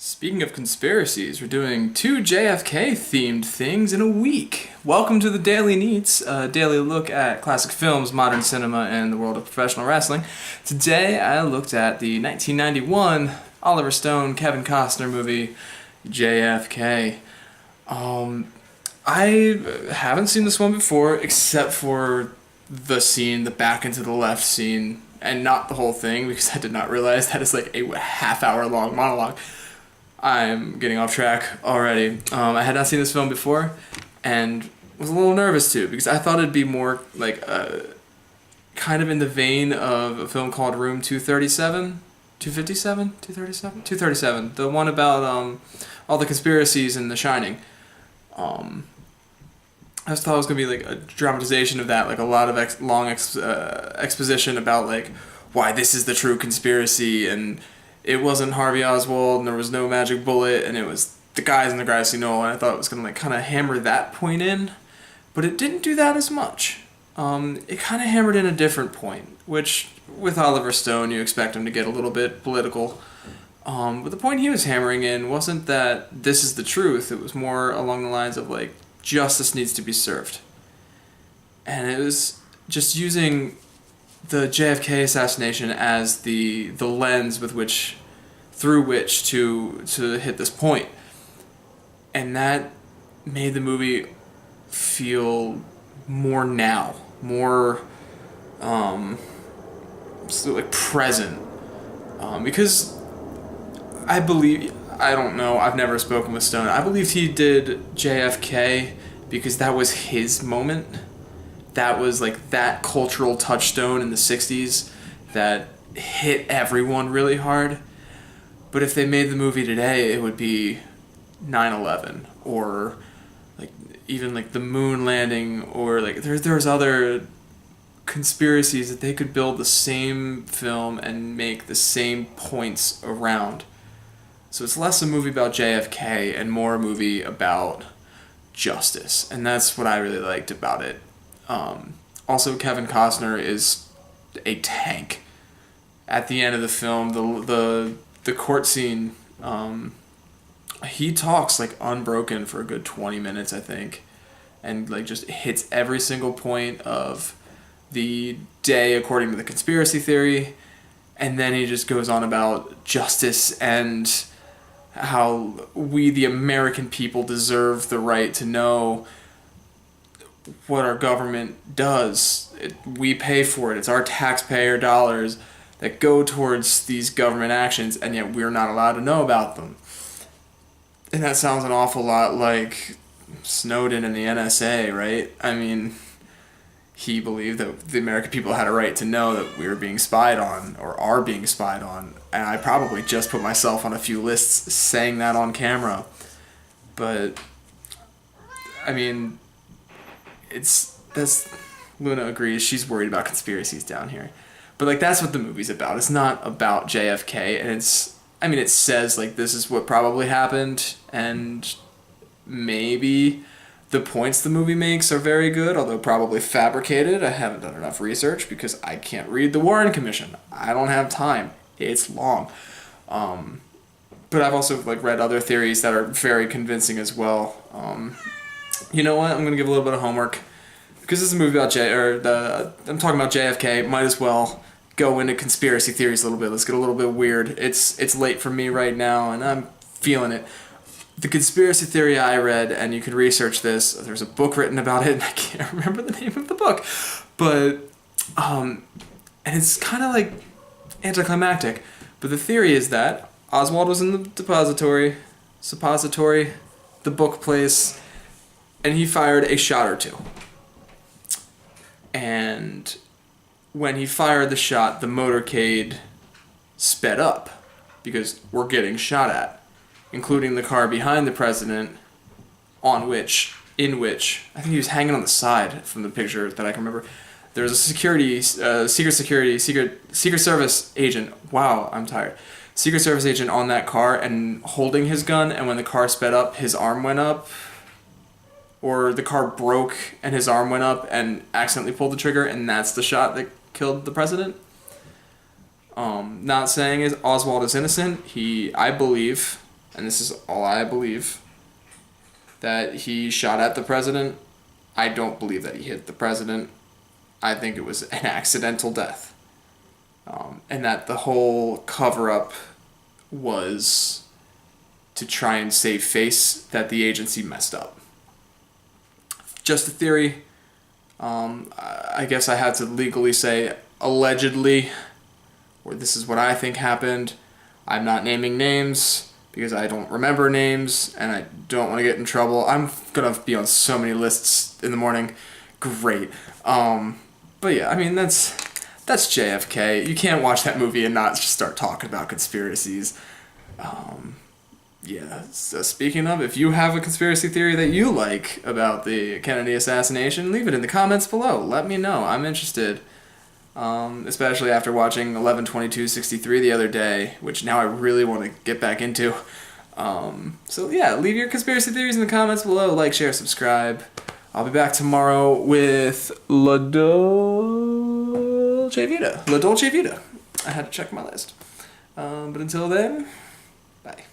Speaking of conspiracies, we're doing two JFK themed things in a week. Welcome to the Daily Neitz, a daily look at classic films, modern cinema, and the world of professional wrestling. Today I looked at the 1991 Oliver Stone, Kevin Costner movie, JFK. I haven't seen this one before, except for the scene, the back and to the left scene, and not the whole thing, because I did not realize that is like a half-hour long monologue. I'm getting off track already. I had not seen this film before, and was a little nervous too, because I thought it'd be more like kind of in the vein of a film called Room 237, 257, 237, 237, the one about all the conspiracies in The Shining. I just thought it was gonna be like a dramatization of that, like a lot of exposition about like why this is the true conspiracy, and it wasn't Harvey Oswald, and there was no magic bullet, and it was the guys in the grassy knoll, and I thought it was going to like kind of hammer that point in, but it didn't do that as much. It kind of hammered in a different point, which with Oliver Stone you expect him to get a little bit political. But the point he was hammering in wasn't that this is the truth, it was more along the lines of like justice needs to be served. And it was just using the JFK assassination as the lens through which to hit this point, and that made the movie feel more now, more like present, because I don't know, I've never spoken with Stone. I believed he did JFK because that was his moment. That was like that cultural touchstone in the 60s that hit everyone really hard. But if they made the movie today, it would be 9/11 or like even like the moon landing, or like there's other conspiracies that they could build the same film and make the same points around. So it's less a movie about JFK and more a movie about justice, and that's what I really liked about it. Also, Kevin Costner is a tank. At the end of the film, the court scene, he talks like unbroken for a good 20 minutes, I think, and like just hits every single point of the day according to the conspiracy theory, and then he just goes on about justice and how we, the American people, deserve the right to know what our government does. We pay for it. It's our taxpayer dollars that go towards these government actions, and yet we're not allowed to know about them. And that sounds an awful lot like Snowden and the NSA, right? I mean, he believed that the American people had a right to know that we were being spied on, or are being spied on, and I probably just put myself on a few lists saying that on camera. But, I mean, that's Luna agrees, she's worried about conspiracies down here. But like that's what the movie's about. It's not about JFK, and it says like this is what probably happened, and maybe the points the movie makes are very good, although probably fabricated. I haven't done enough research because I can't read the Warren Commission. I don't have time. It's long. But I've also like read other theories that are very convincing as well. You know what? I'm gonna give a little bit of homework because this is a movie about I'm talking about JFK. Might as well go into conspiracy theories a little bit. Let's get a little bit weird. It's late for me right now, and I'm feeling it. The conspiracy theory I read, and you can research this. There's a book written about it, and I can't remember the name of the book, but and it's kind of like anticlimactic. But the theory is that Oswald was in the suppository, the book place, and he fired a shot or two. And when he fired the shot, the motorcade sped up because we're getting shot at, including the car behind the president, in which I think he was hanging on the side from the picture that I can remember. There was a Secret Service agent. Wow, I'm tired. Secret Service agent on that car and holding his gun, and when the car sped up, his arm went up. Or the car broke and his arm went up and accidentally pulled the trigger, and that's the shot that killed the president. Not saying Oswald is innocent. I believe and this is all I believe, that he shot at the president. I don't believe that he hit the president. I think it was an accidental death. And that the whole cover-up was to try and save face that the agency messed up. Just a theory. I guess I had to legally say allegedly, or this is what I think happened. I'm not naming names because I don't remember names and I don't want to get in trouble. I'm going to be on so many lists in the morning. Great. But yeah, I mean, that's JFK. You can't watch that movie and not just start talking about conspiracies. Yeah, so speaking of, if you have a conspiracy theory that you like about the Kennedy assassination, leave it in the comments below. Let me know. I'm interested. Especially after watching 11/22/63 the other day, which now I really want to get back into. So yeah, leave your conspiracy theories in the comments below. Like, share, subscribe. I'll be back tomorrow with La Dolce Vita. I had to check my list. But until then, bye.